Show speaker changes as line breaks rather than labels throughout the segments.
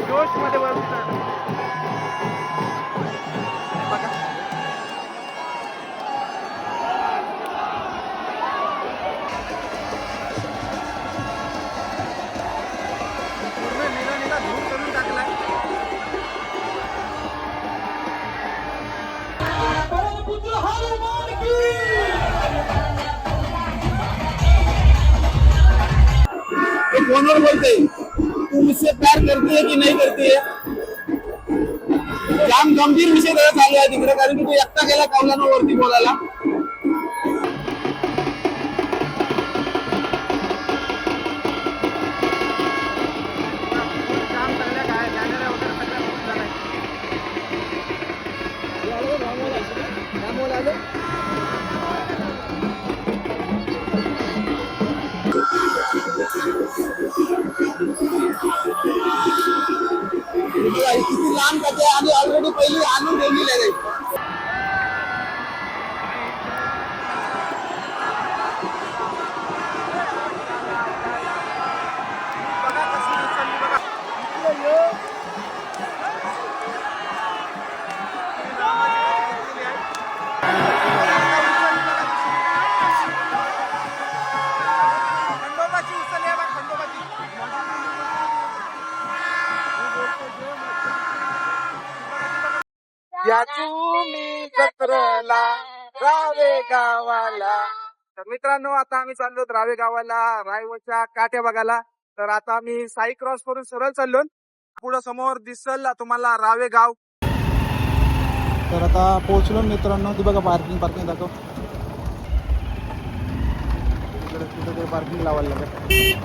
जोश मध्ये बोलतात बघा. पूर्ण निघा धूम करून टाकलाय.
फोनवर बोलते तू मुझसे प्यार करती है की नहीं करती है. जाम गंभीर विषय चालू आहे तिकडे कारण की तू एकटा गेला कौलानं वरती बोलायला.
काम चांगल्या काय कॅमेरा वगैरे सगळं खूप झालाय.
किती लांब कथे आणि ऑलरेडी पहिली आणून ठेवलेली आहे.
बघा कशी उचलली बघा. खंडोबाची उचलली आहे बघ, खंडोबाची. याचू मी जत्रेला रावे गावाला. तर मित्रांनो आता आम्ही चाललो रावे गावाला रायवच्या काठ्या बघायला. तर आता आम्ही साई क्रॉस करून सरळ चाललो. पुढे समोर दिसल तुम्हाला रावे गाव.
तर आता पोहोचलो मित्रांनो. ती बघा पार्किंग दाखव. तिकडे पार्किंग लावायला लागेल.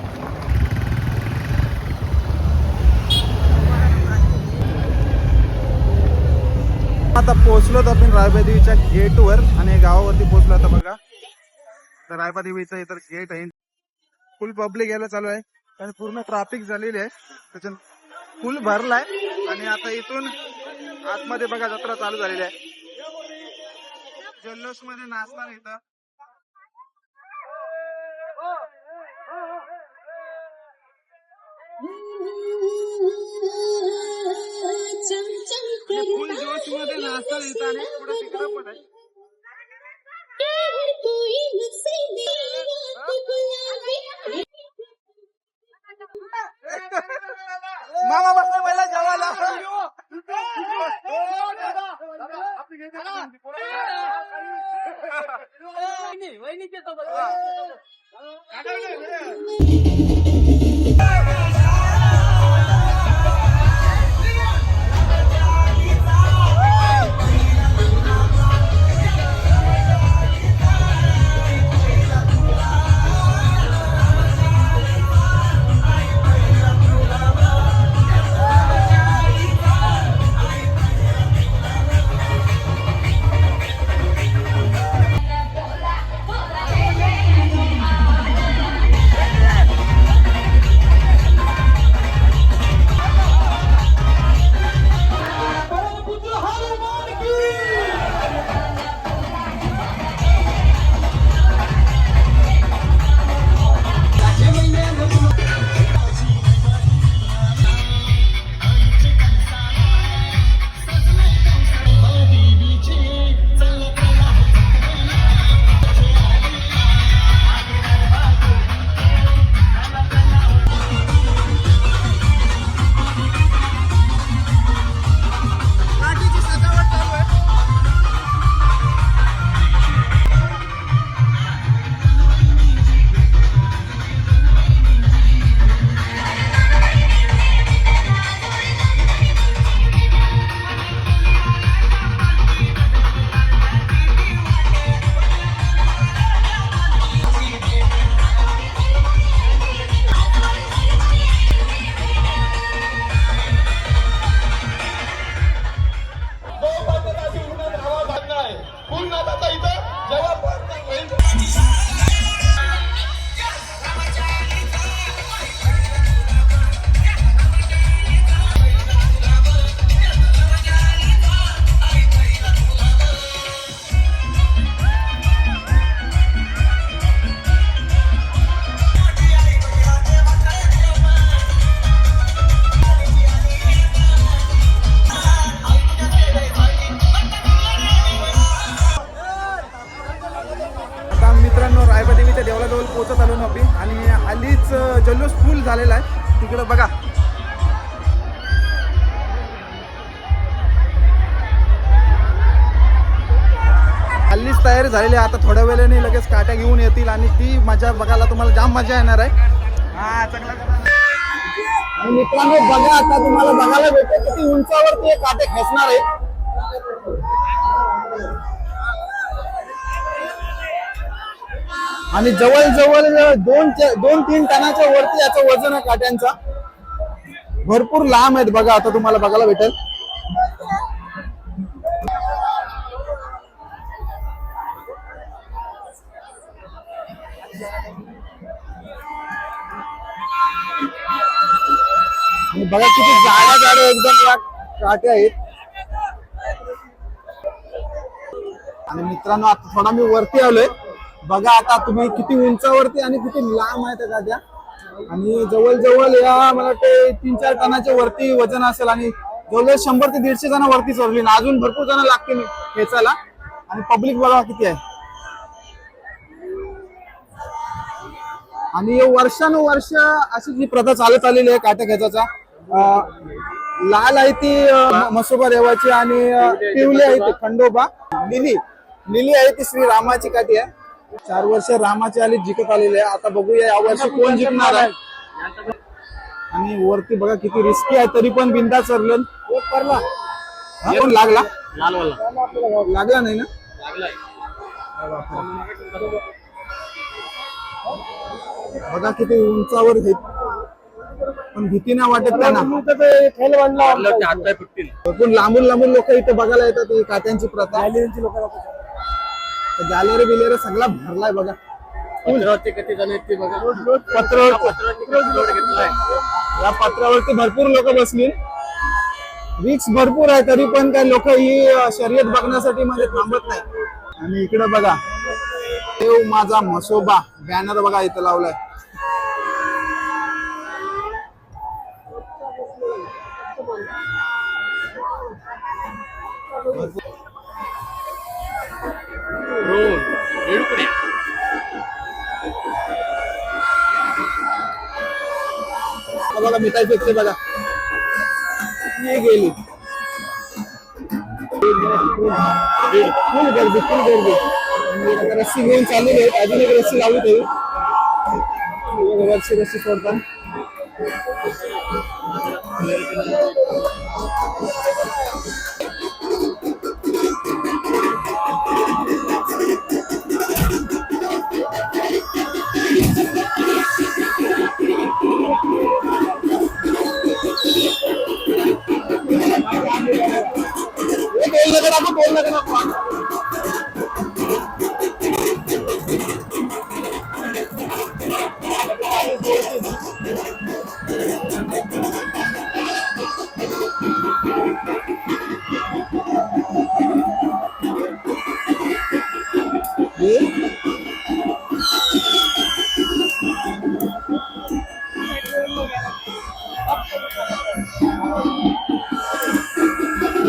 आता पोहोचलो आपण रायबादेवीच्या गेटवर आणि गावावरती पोहोचलो आता बघा. तर रायबादेवीचं इतर गेट आहे. फुल पब्लिक यायला चालू आहे आणि पूर्ण ट्रॅफिक झालेली आहे. त्याच्या फुल भरलाय आणि आता इथून आतमध्ये बघा जत्रा चालू झालेली आहे. जल्लोष मध्ये नाचणार इथं. फुल जोश मध्ये नाचणार इथं आणि पुढे तिकडं पण आहे. मामा बसला पहिला जेवायला. आणि हल्लीच जल्लोष फुल झालेला आहे तिकडं बघा. हल्लीच तयारी झालेली आहे. आता थोड्या वेळाने लगेच काट्या घेऊन येतील आणि ती मजा बघायला तुम्हाला जाम मजा येणार आहे. आणि मित्रांनो बघा, आता तुम्हाला बघायला भेटते किती उंचावरती हे काटे खेचणार आहे. आणि जवळजवळ 2-3 टनाच्या वरती याचं वजन आहे काट्यांचा. भरपूर लांब आहेत बघा, आता तुम्हाला बघायला भेटेल. आणि बघा किती जाड्या एकदम या काट्या आहेत. आणि मित्रांनो आता थोडा मी वरती आलोय बघा, आता तुम्ही किती उंचावरती आणि किती लांब आहे त्या काट्या. आणि जवळजवळ या मला वाटते 3-4 टनाच्या वरती वजन असेल. आणि जवळजवळ 100 ते 150 जण वरती चढली ना, अजून भरपूर जण लागतील खेचायला. आणि पब्लिक बघा किती आहे. आणि वर्षानुवर्ष अशी जी प्रथा चालत आलेली आहे काट्या खेचायचा. लाल आहे ती म्हसोबा देवाची आणि पिवली आहे ती खंडोबा. निली आहे ती श्री रामाची काठी आहे. 4 वर्ष रामाची आली जिंकत आलेली आहे. आता बघूया या वर्षी कोण जिंकणार आहे. आणि वरती बघा किती रिस्की आहे, तरी पण बिंदा चरलं. कोण लागला? लागला नाही ना. बघा किती उंचावर पण भीती नाही वाटत त्यांना. पण लांबून लोक इथे बघायला येतात ही काट्यांची प्रथा. गॅलरी बिलेरी सगळा भरलाय बघा. या पत्रावरती भरपूर लोक बसली. रिक्स भरपूर आहे, तरी पण काय लोक ही शर्यत बघण्यासाठी मध्ये थांबत नाही. आणि इकडे बघा देव माझा म्हसोबा बॅनर बघा इथं लावलाय. बघा मिठाई फेकते बघा. हे गेली फुल गर्दी. रस्सी घेऊन चाललेली आहेत. अजून एक रस्सी लावली तरी रस्सी सोडतात. बोल नका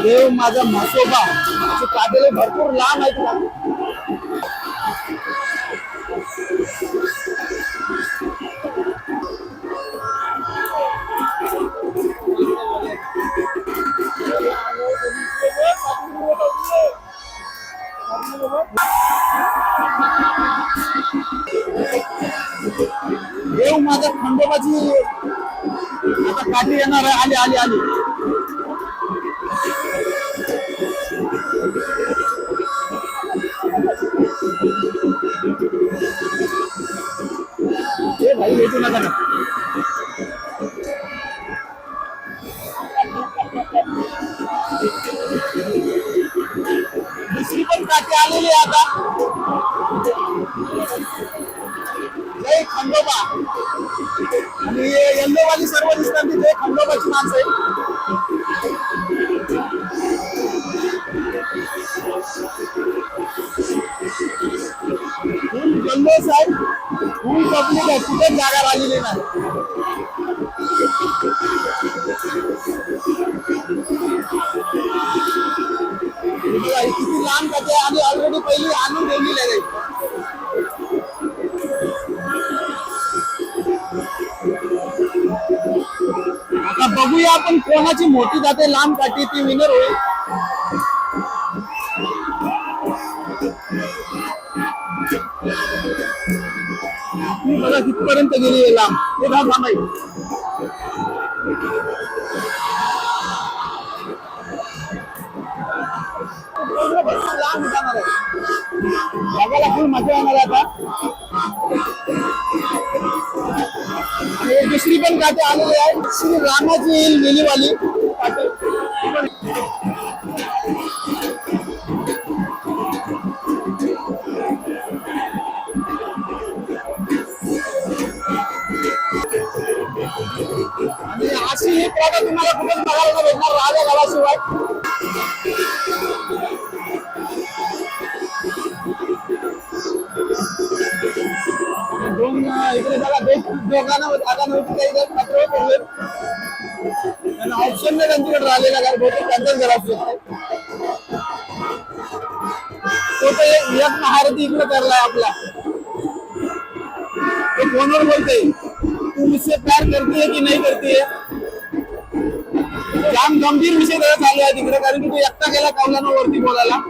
देव माझा म्हसोबा. काटेले भरपूर लांब आहेत. देव माझ्या खंडोबाची आता काठी येणार आहे. आली भाई भेटू नका ना. दुसरी पण काठी आलेली आहे आता. जय खंडोबा. आणि यल्लोवाली सर्व दिसतात तिथे खंडोबाची माणसं आहे. फुल जल्लोष आहे, फुल पब्लिक आहे, कुठे जागा राहिलेली नाही. किती लांब जाते आणि ऑलरेडी पहिली आणून ठेवलेली आहे.
बघूया आपण कोणाची मोठी जाते लांब काठी ती विनर होईल. ती बघा कितपर्यंत गेली लांब. ते थांबाई लांब जाणार आहे. बघायला फुल मजा येणार आहे आता. आणि दुसरी पण काठी आलेली आहे. श्री रामाची येईल निलीवाली काठी. आणि अशी ही प्रॉडक्ट तुम्हाला कुठेच बघायला नाही भेटणार राजा गावाशिवाय. दोन इकडे बघा दोघांना जागा नव्हती काही मात्र पडले. ऑप्शन नाही त्यांच्याकडे राहिलेला कारण बहुतेक त्यांच्याच घरात तो तर एक महारथी इकडे करलाय आपला. तो फोनवर बोलते तू मुझसे प्यार करती है की नहीं करती है. जाम गंभीर विषय त्याला चालू आहे तिकडे कारण की तो एकटा गेला कौलानं वरती बोलायला.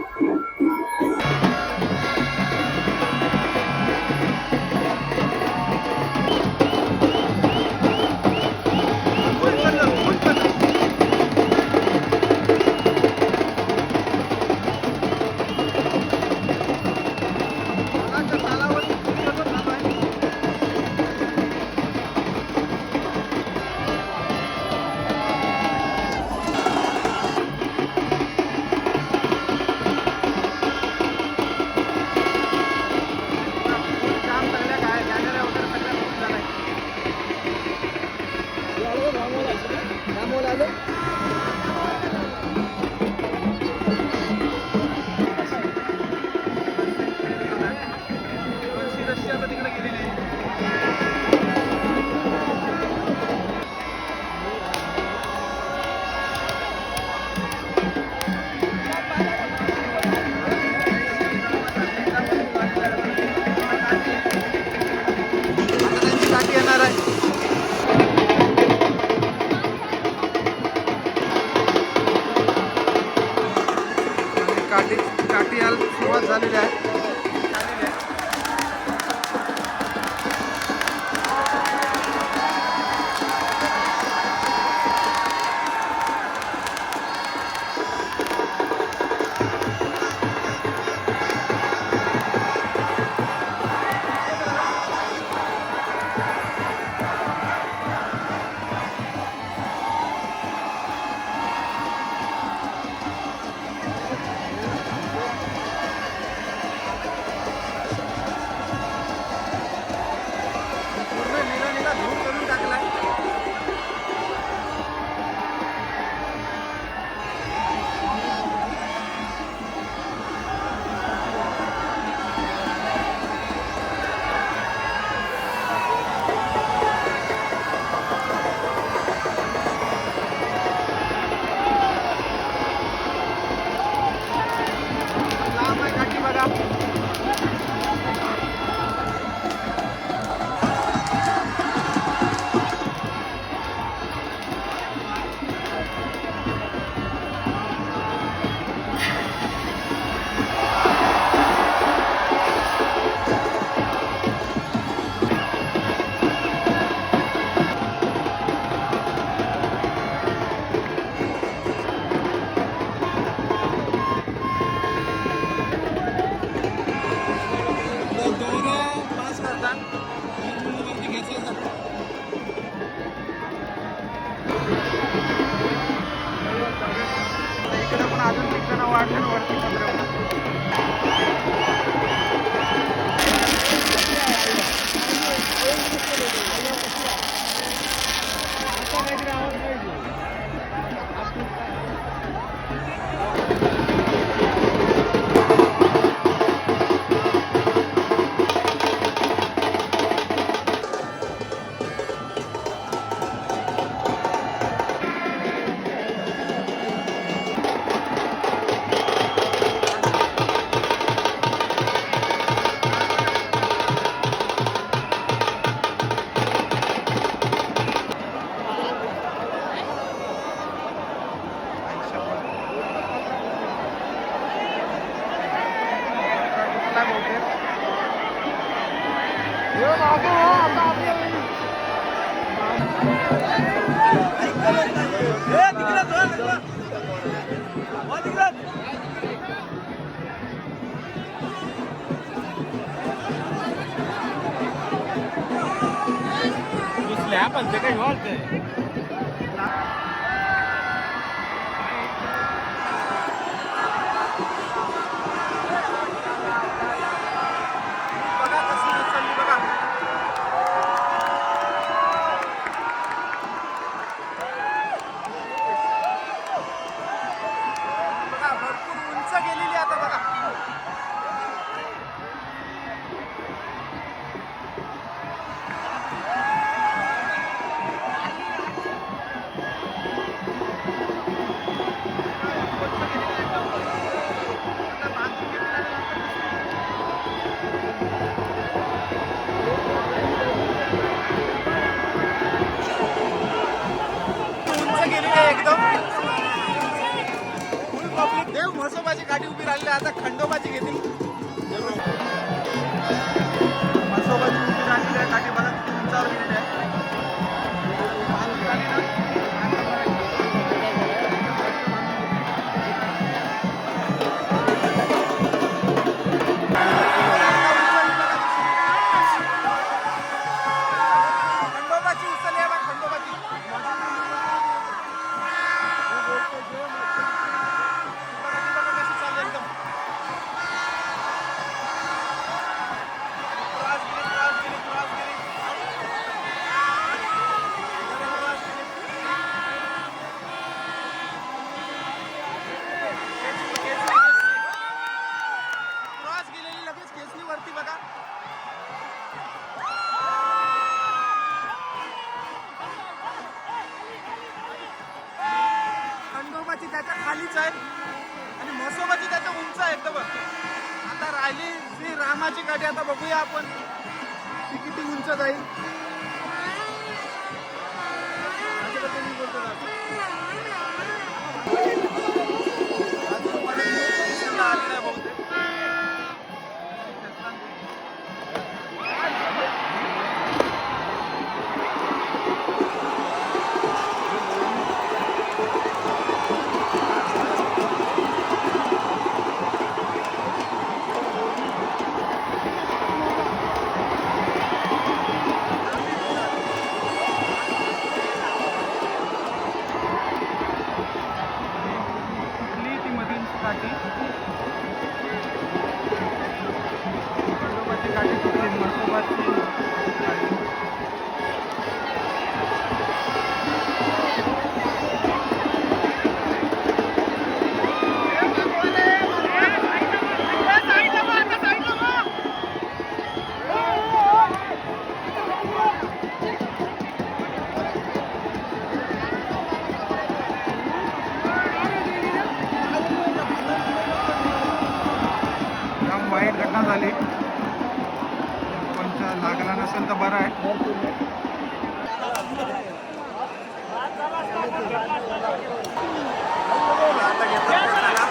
काठी यायला सुरुवात झालेली आहे.
बघा कशी उचलली बघा. बघा भरपूर उंच गेलेली आता बघा. उंच गेलेली आहे एकदम. फुल पब्लिक. देव म्हसोबाची गाडी उभी राहिली आता खंडोबाची घेतील.
म्हसोबाची उभी राहिलेली आहे गाडी बघा किती उंचावर गेलेली आहे.
खंडोबाची उचलली आहे बघा खंडोबाची. बघा कशी चालली एकदम. क्रॉस गेली, क्रॉस गेली, क्रॉस गेली. क्रॉस गेलेली लगेच केसली वरती बघा. खंडोबाची त्याच्या खालीच आहे आणि म्हसोबाची त्याच्या उंच आहे एकदम. आता राहिली श्री रामाची गाडी. आता बघूया आपण ती किती उंच जाईल. अजून मला दिसत आली नाही बहुतेक.
ती मधील काठी खंडोबाची काठी सुटली. म्हसोबाची गाडी. एकदम वाईट घटना झाली. पंच लागला नसेल तर बरं आहे.
आता घेतला पोचायला.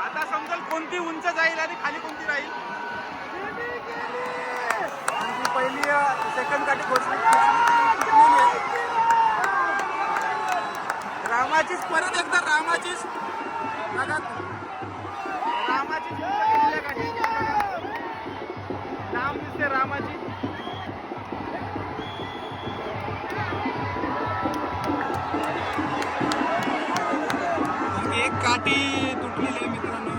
आता समजेल कोणती उंच जाईल आणि खाली कोणती राहील. आणि ती पहिली सेकंड गाडी पोचली. रामाचीच परत एकदा रामाचीच बघा. रामाचीच उंच गेलेली आहे गाडी. नाम दिसते रामाची. एक काठी तुटलेली आहे मित्रांनो.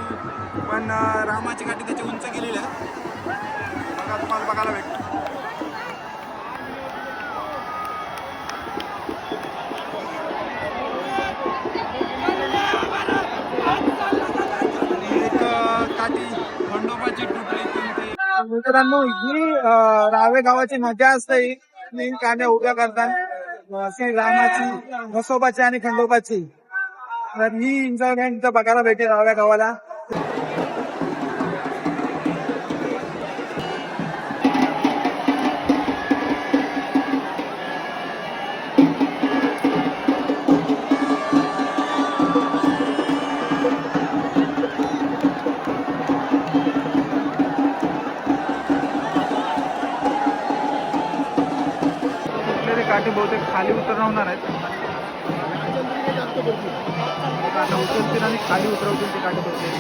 पण रामाची काठी त्याची उंच गेलेली आहे. बघा तुम्हाला बघायला भेटतं. आणि एक काठी खंडोबाची तुटली. मित्रांनो ही रावे गावाची मजा असते. ही तीन कान्या उभ्या करतात श्री रामाची, म्हसोबाची आणि खंडोबाची. तर ही एन्जॉयमेंट बघायला भेटेल राव्या गावाला.
ते बहुतेक खाली उतरवणार आहेत. आता उचलतील आणि खाली उतरवतील ते काटे बहुतेक.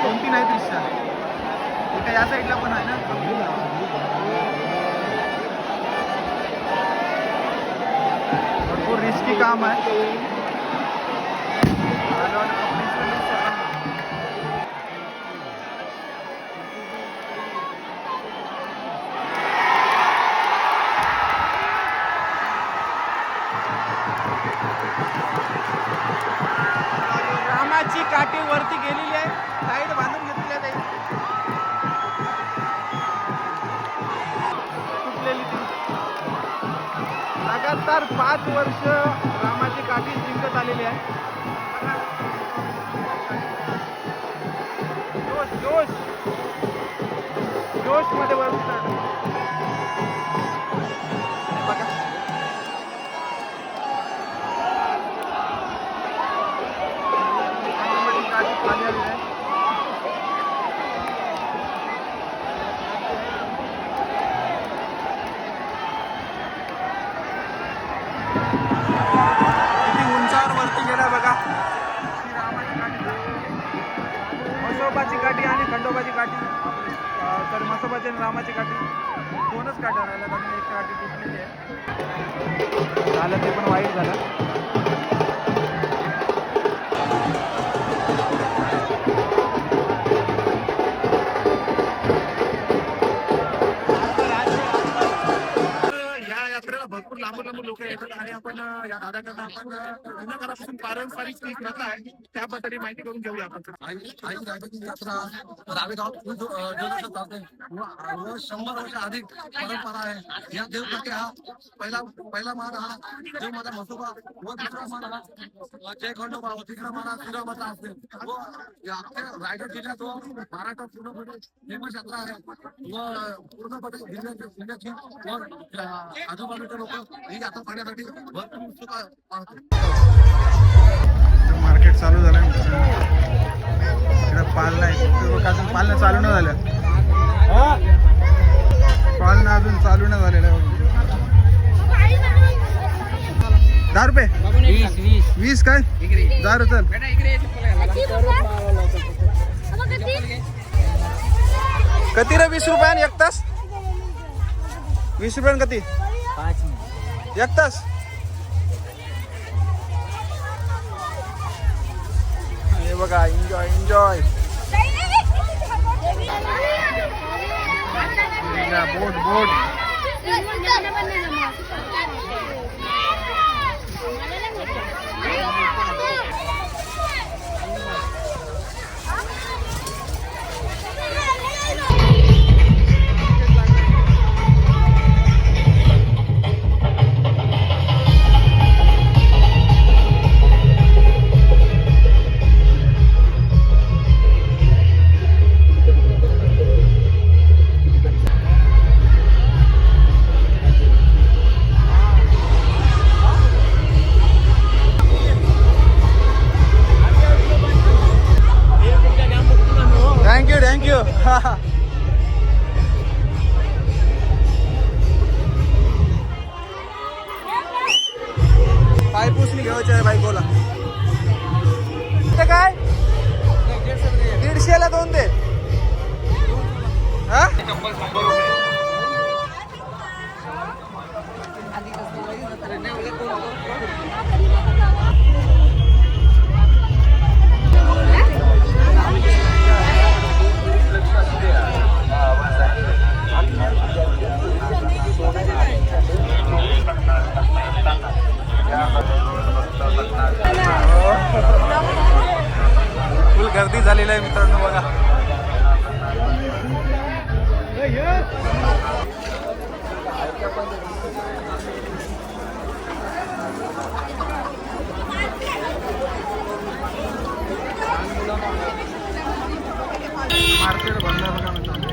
कोणती नाही दृश्य एका या साईडला पण आहे ना. भरपूर रिस्की काम आहे. रामाची काठी वरती गेलेली आहे. साईड बांधून घेतलेली आहे. तुटलेली ती. लगातार 5 वर्ष रामाची काठी जिंकत आलेली आहे. जोश जोश जोश मध्ये बघा खाली आलेली आहे. किती उंचावर वरती गेला बघा. ही रामाची काठी, म्हसोबाची काठी आणि खंडोबाची काठी. तर म्हसोबाची आणि रामाची काठी दोनच काठ्या राहिल्या आणि एक काठी तुटलेली आहे. झालं ते पण वाईट झालं. भरपूर लांबून लोक येतात आणि आपण या दादाकडनं आपण जुन्या काळापासून पारंपरिक जी प्रथा आहे त्याबद्दल माहिती करून घेऊया. आपण
यात्रा रावेगाव 100 वर्ष अधिक परंपरा आहे. या देवकाठी हा पहिला मान हा देव माझा म्हसोबा व दुसरा मान हा जय खंडोबा व तिसरा मान हा श्रीरामाचा असते. व अख्ख्या रायगड जिल्ह्यात व महाराष्ट्रात पूर्णपणे फेमस यात्रा आहे व पूर्णपणे जिल्ह्याची व आजूबाजूच्या लोक ही यात्रा पाहण्यासाठी भरपूर उत्सुक आहेत.
मार्केट चालू झालं. पालना अजून पालना चालू न झालं. पालना अजून चालू न झालेलं आहे. 10 रुपये 20 काय 10 चल. कधी रे 20 रुपयान 1 तास. 20 रुपयान कधी 1 तास. हे बघा एन्जॉय एन्जॉय. बोट बोट थँक्यू. पाय पुसणी घ्यायची आहे बायकोला. काय 150ला 2 दे. हा आलेलं आहे मित्रांनो बघा. मार्केट भरलं बघा मित्रांनो.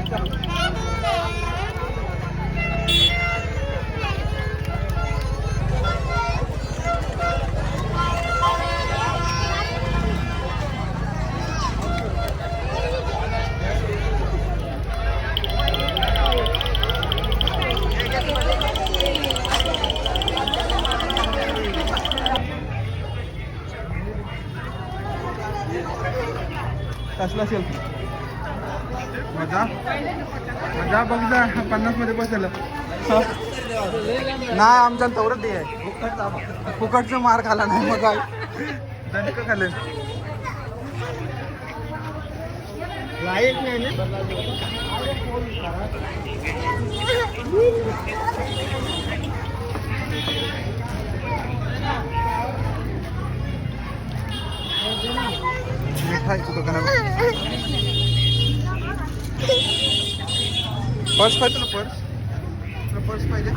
कसला असेल मजा मजा बघ जा 50 मध्ये बसेल. नाही आमच्या तवरच ते आहे फुकटचं मार खाला नाही मग काय दणक खाल्लं. मिठाईचं दुकान पर्स पाहिजे ना पर्स पाहिजे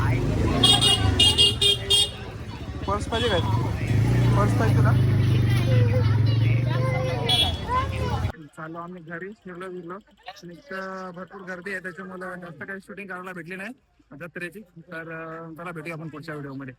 पर्स पाहिजे काय पर्स पाहिजे तुला. चालू आम्ही घरी फिरलो भरपूर गर्दी आहे त्याच्यामुळे जास्त काही शूटिंग करायला भेटली नाही जत्रेची. तर त्याला भेटूया आपण पुढच्या व्हिडिओमध्ये.